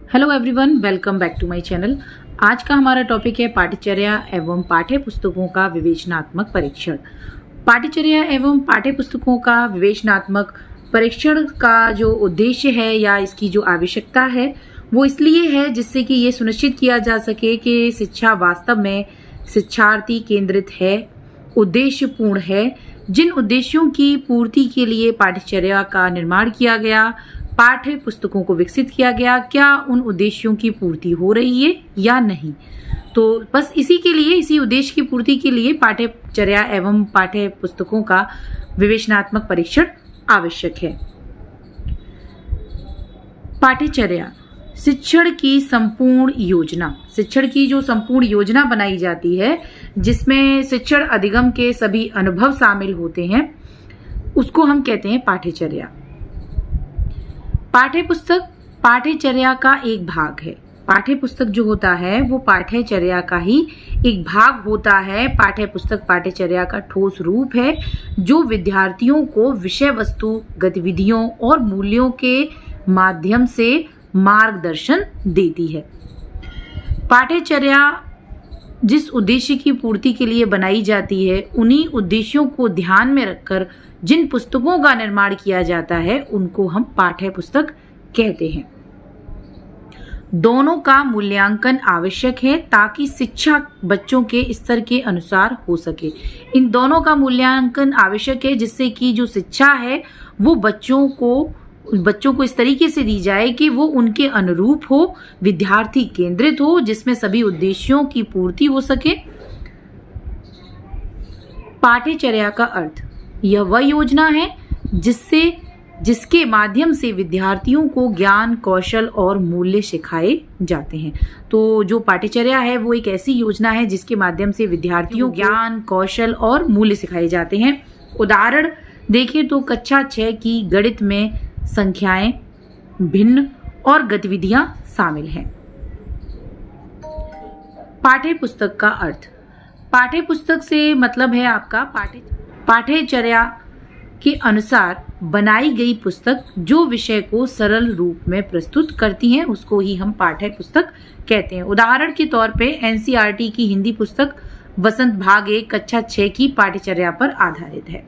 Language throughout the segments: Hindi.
Hello everyone, welcome back to my channel. आज का हमारा टॉपिक है पाठ्यचर्या एवं पाठ्य पुस्तकों का विवेचनात्मक परीक्षण। पाठ्यचर्या एवं पाठ्य पुस्तकों का विवेचनात्मक परीक्षण का जो उद्देश्य है या इसकी जो आवश्यकता है वो इसलिए है जिससे कि ये सुनिश्चित किया जा सके कि शिक्षा वास्तव में शिक्षार्थी केंद्रित है, उद्देश्यपूर्ण है। जिन उद्देश्यों की पूर्ति के लिए पाठ्यचर्या का निर्माण किया गया, पाठ्य पुस्तकों को विकसित किया गया, क्या उन उद्देश्यों की पूर्ति हो रही है या नहीं। तो बस इसी के लिए, इसी उद्देश्य की पूर्ति के लिए पाठ्यचर्या एवं पाठ्य पुस्तकों का विवेचनात्मक परीक्षण आवश्यक है। पाठ्यचर्या शिक्षण की संपूर्ण योजना, शिक्षण की जो संपूर्ण योजना बनाई जाती है जिसमें शिक्षण अधिगम के सभी अनुभव शामिल होते हैं, उसको हम कहते हैं पाठ्यचर्या। पाठ्य पुस्तक पाठ्यचर्या का एक भाग है। पाठ्य पुस्तक जो होता है वो पाठ्यचर्या का ही एक भाग होता है। पाठ्य पुस्तक पाठ्यचर्या का ठोस रूप है जो विद्यार्थियों को विषय वस्तु, गतिविधियों और मूल्यों के माध्यम से मार्गदर्शन देती है। पाठ्यचर्या जिस उद्देश्य की पूर्ति के लिए बनाई जाती है, उन्हीं उद्देश्यों को ध्यान में रखकर जिन पुस्तकों का निर्माण किया जाता है उनको हम पाठ्य पुस्तक कहते हैं। दोनों का मूल्यांकन आवश्यक है ताकि शिक्षा बच्चों के स्तर के अनुसार हो सके। इन दोनों का मूल्यांकन आवश्यक है जिससे कि जो शिक्षा है वो बच्चों को इस तरीके से दी जाए कि वो उनके अनुरूप हो, विद्यार्थी केंद्रित हो, जिसमें सभी उद्देश्यों की पूर्ति हो सके। पाठ्यचर्या का अर्थ यह वह योजना है जिसके माध्यम से विद्यार्थियों को ज्ञान, कौशल और मूल्य सिखाए जाते हैं। तो जो पाठ्यचर्या है वो एक ऐसी योजना है जिसके माध्यम से विद्यार्थियों को ज्ञान, कौशल और मूल्य सिखाए जाते हैं। उदाहरण देखें तो कक्षा 6 की गणित में संख्याएं, भिन्न और गतिविधियां शामिल हैं। पाठ्य पुस्तक का अर्थ, पाठ्य पुस्तक से मतलब है आपका पाठ्यचर्या के अनुसार बनाई गई पुस्तक जो विषय को सरल रूप में प्रस्तुत करती हैं, उसको ही हम पाठ्य पुस्तक कहते हैं। उदाहरण के तौर पे एनसीईआरटी की हिंदी पुस्तक वसंत भाग 1 कक्षा 6 की पाठ्यचर्या पर आधारित है।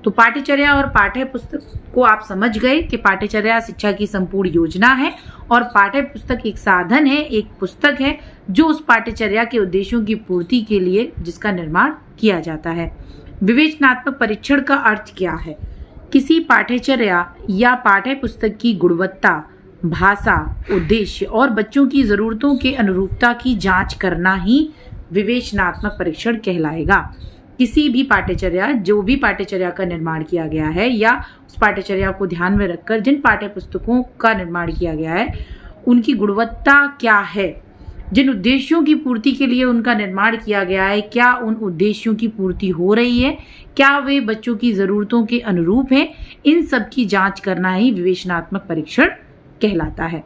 तो पाठ्यचर्या और पाठ्य पुस्तक को आप समझ गए कि पाठ्यचर्या शिक्षा की संपूर्ण योजना है और पाठ्य पुस्तक एक साधन है, एक पुस्तक है जो उस पाठ्यचर्या के उद्देश्यों की पूर्ति के लिए जिसका निर्माण किया जाता है। विवेचनात्मक परीक्षण का अर्थ क्या है? किसी पाठ्यचर्या या पाठ्य पुस्तक की गुणवत्ता, भाषा, उद्देश्य और बच्चों की जरूरतों के अनुरूपता की जांच करना ही विवेचनात्मक परीक्षण कहलाएगा। किसी भी पाठ्यचर्या, जो भी पाठ्यचर्या का निर्माण किया गया है या उस पाठ्यचर्या को ध्यान में रखकर जिन पाठ्य पुस्तकों का निर्माण किया गया है उनकी गुणवत्ता क्या है, जिन उद्देश्यों की पूर्ति के लिए उनका निर्माण किया गया है, क्या उन उद्देश्यों की पूर्ति हो रही है, क्या वे बच्चों की जरूरतों के अनुरूप हैं, इन सब की जांच करना ही विवेचनात्मक परीक्षण कहलाता है।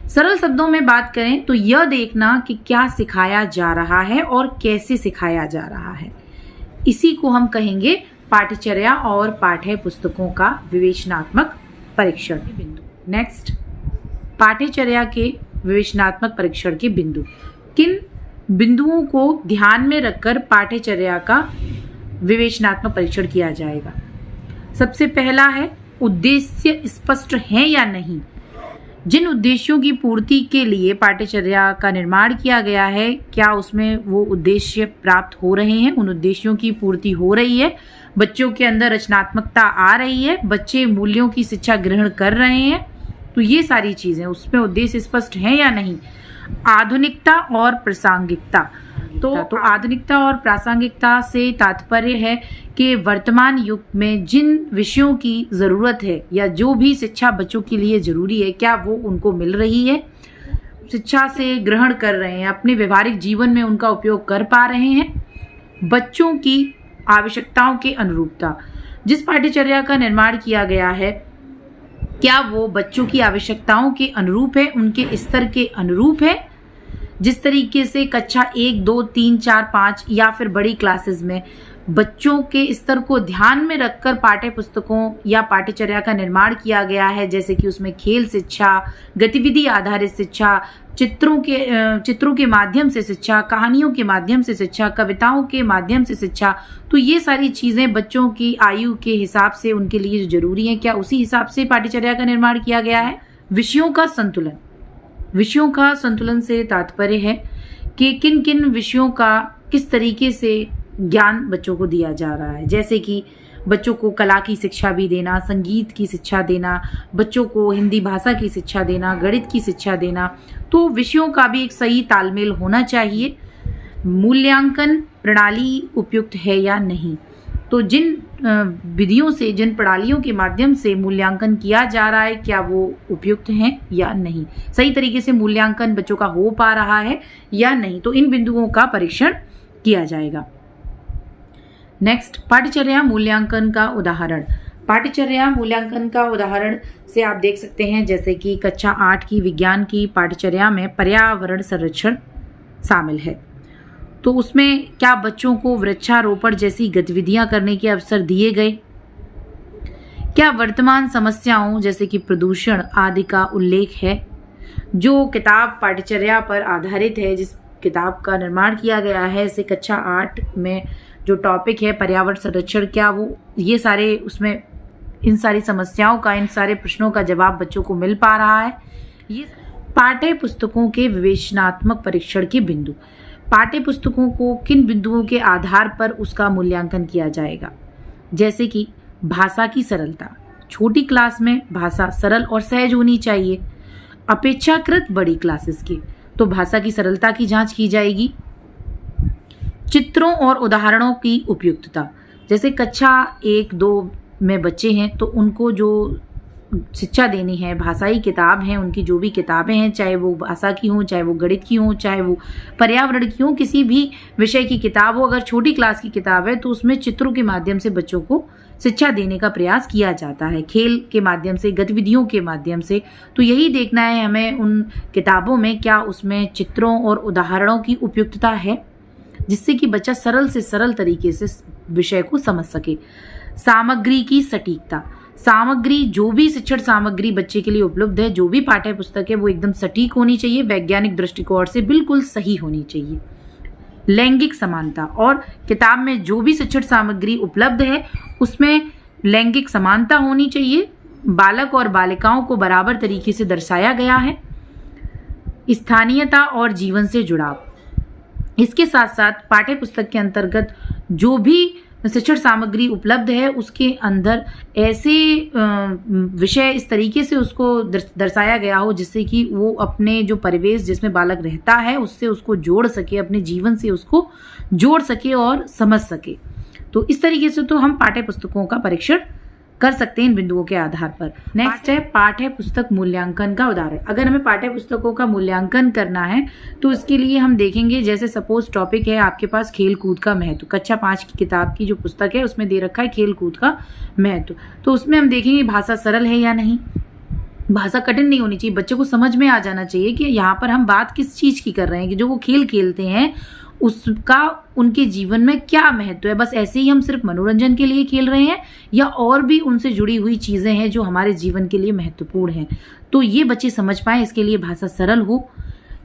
सरल शब्दों में बात करें तो यह देखना कि क्या सिखाया जा रहा है और कैसे सिखाया जा रहा है, इसी को हम कहेंगे पाठ्यचर्या और पाठ्य पुस्तकों का विवेचनात्मक परीक्षण बिंदु। नेक्स्ट, पाठ्यचर्या के विवेचनात्मक परीक्षण के बिंदु। किन बिंदुओं को ध्यान में रखकर पाठ्यचर्या का विवेचनात्मक परीक्षण किया जाएगा? सबसे पहला है उद्देश्य स्पष्ट है या नहीं। जिन उद्देश्यों की पूर्ति के लिए पाठ्यचर्या का निर्माण किया गया है, क्या उसमें वो उद्देश्य प्राप्त हो रहे हैं, उन उद्देश्यों की पूर्ति हो रही है, बच्चों के अंदर रचनात्मकता आ रही है, बच्चे मूल्यों की शिक्षा ग्रहण कर रहे हैं, तो ये सारी चीजें, उसमें उद्देश्य स्पष्ट है या नहीं। आधुनिकता और प्रासंगिकता, तो आधुनिकता और प्रासंगिकता से तात्पर्य है कि वर्तमान युग में जिन विषयों की जरूरत है या जो भी शिक्षा बच्चों के लिए जरूरी है, क्या वो उनको मिल रही है, शिक्षा से ग्रहण कर रहे हैं, अपने व्यवहारिक जीवन में उनका उपयोग कर पा रहे हैं। बच्चों की आवश्यकताओं के अनुरूपता, जिस पाठ्यचर्या का निर्माण किया गया है क्या वो बच्चों की आवश्यकताओं के अनुरूप है, उनके स्तर के अनुरूप है। जिस तरीके से कक्षा 1, 2, 3, 4, 5 या फिर बड़ी क्लासेस में बच्चों के स्तर को ध्यान में रखकर पाठ्य पुस्तकों या पाठ्यचर्या का निर्माण किया गया है, जैसे कि उसमें खेल शिक्षा, गतिविधि आधारित शिक्षा, चित्रों के माध्यम से शिक्षा, कहानियों के माध्यम से शिक्षा, कविताओं के माध्यम से शिक्षा। तो ये सारी चीज़ें बच्चों की आयु के हिसाब से उनके लिए जो जरूरी है, क्या उसी हिसाब से पाठ्यचर्या का निर्माण किया गया है। विषयों का संतुलन। विषयों का संतुलन से तात्पर्य है कि किन किन विषयों का किस तरीके से ज्ञान बच्चों को दिया जा रहा है, जैसे कि बच्चों को कला की शिक्षा भी देना, संगीत की शिक्षा देना, बच्चों को हिंदी भाषा की शिक्षा देना, गणित की शिक्षा देना। तो विषयों का भी एक सही तालमेल होना चाहिए। मूल्यांकन प्रणाली उपयुक्त है या नहीं, तो जिन विधियों से, जिन प्रणालियों के माध्यम से मूल्यांकन किया जा रहा है, क्या वो उपयुक्त हैं या नहीं, सही तरीके से मूल्यांकन बच्चों का हो पा रहा है या नहीं, तो इन बिंदुओं का परीक्षण किया जाएगा। नेक्स्ट, पाठ्यचर्या मूल्यांकन का उदाहरण। पाठ्यचर्या मूल्यांकन का उदाहरण से आप देख सकते हैं, जैसे कि कक्षा 8 की विज्ञान की पाठ्यचर्या में पर्यावरण संरक्षण शामिल है, तो उसमें क्या बच्चों को वृक्षारोपण जैसी गतिविधियां करने के अवसर दिए गए, क्या वर्तमान समस्याओं जैसे कि प्रदूषण आदि का उल्लेख है। जो किताब पाठ्यचर्या पर आधारित है, जिस किताब का निर्माण किया गया है, जैसे कक्षा 8 में जो टॉपिक है पर्यावरण संरक्षण, क्या वो ये सारे उसमें इन सारी समस्याओं का, इन सारे प्रश्नों का जवाब बच्चों को मिल पा रहा है। ये पाठ्य पुस्तकों के विवेचनात्मक परीक्षण के बिंदु। पाठ्य पुस्तकों को किन बिंदुओं के आधार पर उसका मूल्यांकन किया जाएगा, जैसे कि भाषा की सरलता। छोटी क्लास में भाषा सरल और सहज होनी चाहिए, अपेक्षाकृत बड़ी क्लासेस की तो भाषा की सरलता की जांच की जाएगी। चित्रों और उदाहरणों की उपयुक्तता, जैसे कक्षा 1-2 में बच्चे हैं तो उनको जो शिक्षा देनी है, भाषाई किताब हैं, उनकी जो भी किताबें हैं, चाहे वो भाषा की हों, चाहे वो गणित की हों, चाहे वो पर्यावरण की हों, किसी भी विषय की किताब हो, अगर छोटी क्लास की किताब है तो उसमें चित्रों के माध्यम से बच्चों को शिक्षा देने का प्रयास किया जाता है, खेल के माध्यम से, गतिविधियों के माध्यम से। तो यही देखना है हमें उन किताबों में, क्या उसमें चित्रों और उदाहरणों की उपयुक्तता है, जिससे कि बच्चा सरल से सरल तरीके से विषय को समझ सके। सामग्री की सटीकता। सामग्री, जो भी शिक्षण सामग्री बच्चे के लिए उपलब्ध है, जो भी पाठ्य पुस्तक है, वो एकदम सटीक होनी चाहिए, वैज्ञानिक दृष्टिकोण से बिल्कुल सही होनी चाहिए। लैंगिक समानता, और किताब में जो भी शिक्षण सामग्री उपलब्ध है उसमें लैंगिक समानता होनी चाहिए, बालक और बालिकाओं को बराबर तरीके से दर्शाया गया है। स्थानीयता और जीवन से जुड़ाव। इसके साथ साथ पाठ्य पुस्तक के अंतर्गत जो भी शिक्षण सामग्री उपलब्ध है उसके अंदर ऐसे विषय इस तरीके से उसको दर्शाया गया हो जिससे कि वो अपने जो परिवेश जिसमें बालक रहता है उससे उसको जोड़ सके, अपने जीवन से उसको जोड़ सके और समझ सके। तो इस तरीके से तो हम पाठ्य पुस्तकों का परीक्षण कर सकते हैं इन बिंदुओं के आधार पर। नेक्स्ट है पाठ्य पुस्तक मूल्यांकन का उदाहरण। अगर हमें पाठ्य पुस्तकों का मूल्यांकन करना है तो इसके लिए हम देखेंगे, जैसे सपोज टॉपिक है आपके पास खेल कूद का महत्व। कक्षा 5 की किताब की जो पुस्तक है उसमें दे रखा है खेल कूद का महत्व, तो उसमें हम देखेंगे भाषा सरल है या नहीं, भाषा कठिन नहीं होनी चाहिए, बच्चे को समझ में आ जाना चाहिए कि यहाँ पर हम बात किस चीज की कर रहे हैं, कि जो वो खेल खेलते हैं उसका उनके जीवन में क्या महत्व है। बस ऐसे ही हम सिर्फ मनोरंजन के लिए खेल रहे हैं या और भी उनसे जुड़ी हुई चीजें हैं जो हमारे जीवन के लिए महत्वपूर्ण हैं, तो ये बच्चे समझ पाए, इसके लिए भाषा सरल हो।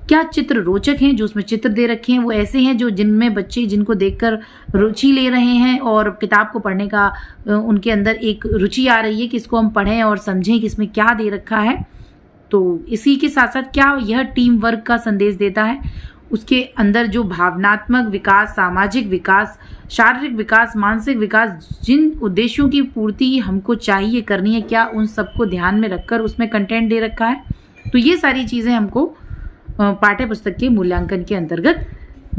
क्या चित्र रोचक हैं, जो उसमें चित्र दे रखे हैं वो ऐसे हैं जो जिनमें बच्चे जिनको देखकर रुचि ले रहे हैं और किताब को पढ़ने का उनके अंदर एक रुचि आ रही है कि इसको हम पढ़ें और समझें कि इसमें क्या दे रखा है। तो इसी के साथ साथ क्या यह टीम वर्क का संदेश देता है, उसके अंदर जो भावनात्मक विकास, सामाजिक विकास, शारीरिक विकास, मानसिक विकास, जिन उद्देश्यों की पूर्ति हमको चाहिए करनी है, क्या उन सबको ध्यान में रखकर उसमें कंटेंट दे रखा है। तो ये सारी चीज़ें हमको पाठ्य पुस्तक के मूल्यांकन के अंतर्गत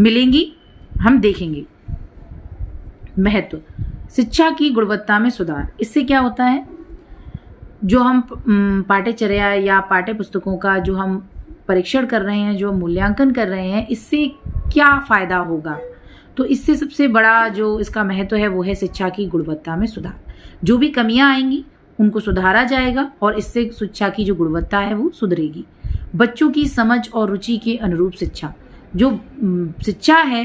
मिलेंगी, हम देखेंगे। महत्व, शिक्षा की गुणवत्ता में सुधार। इससे क्या होता है, जो हम पाठ्यचर्या या पाठ्य पुस्तकों का जो हम परीक्षण कर रहे हैं, जो मूल्यांकन कर रहे हैं, इससे क्या फायदा होगा। तो इससे सबसे बड़ा जो इसका महत्व है वो है शिक्षा की गुणवत्ता में सुधार। जो भी कमियां आएंगी उनको सुधारा जाएगा और इससे शिक्षा की जो गुणवत्ता है वो सुधरेगी। बच्चों की समझ और रुचि के अनुरूप शिक्षा, जो शिक्षा है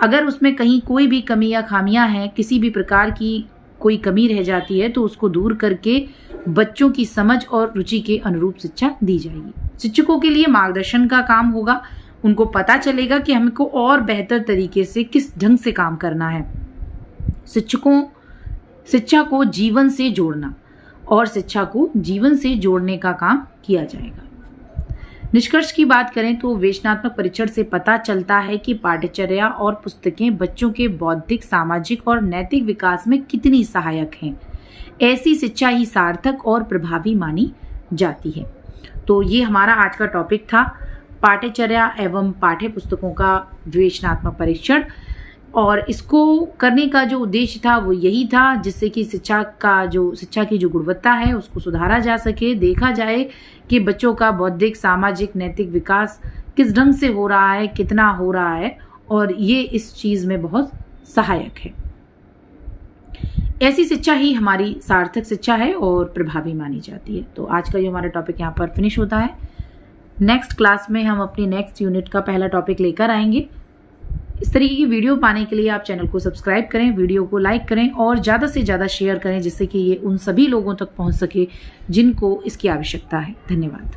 अगर उसमें कहीं कोई भी कमी या खामियां हैं, किसी भी प्रकार की कोई कमी रह जाती है तो उसको दूर करके बच्चों की समझ और रुचि के अनुरूप शिक्षा दी जाएगी। शिक्षकों के लिए मार्गदर्शन का काम होगा। उनको पता चलेगा कि हमको और बेहतर तरीके से किस ढंग से काम करना है। शिक्षा को जीवन से जोड़ना और शिक्षा को जीवन से जोड़ने का काम किया जाएगा। निष्कर्ष की बात करें तो विवेचनात्मक परीक्षण से पता चलता है कि पाठ्यचर्या और पुस्तकें बच्चों के बौद्धिक, सामाजिक और नैतिक विकास में कितनी सहायक हैं। ऐसी शिक्षा ही सार्थक और प्रभावी मानी जाती है। तो ये हमारा आज का टॉपिक था, पाठ्यचर्या एवं पाठ्य पुस्तकों का विवेचनात्मक परीक्षण। और इसको करने का जो उद्देश्य था वो यही था जिससे कि शिक्षा की जो गुणवत्ता है उसको सुधारा जा सके, देखा जाए कि बच्चों का बौद्धिक, सामाजिक, नैतिक विकास किस ढंग से हो रहा है, कितना हो रहा है, और ये इस चीज में बहुत सहायक है। ऐसी शिक्षा ही हमारी सार्थक शिक्षा है और प्रभावी मानी जाती है। तो आज का जो हमारा टॉपिक यहाँ पर फिनिश होता है। नेक्स्ट क्लास में हम अपनी नेक्स्ट यूनिट का पहला टॉपिक लेकर आएंगे। इस तरीके की वीडियो पाने के लिए आप चैनल को सब्सक्राइब करें, वीडियो को लाइक करें और ज़्यादा से ज़्यादा शेयर करें जिससे कि ये उन सभी लोगों तक पहुंच सके जिनको इसकी आवश्यकता है। धन्यवाद।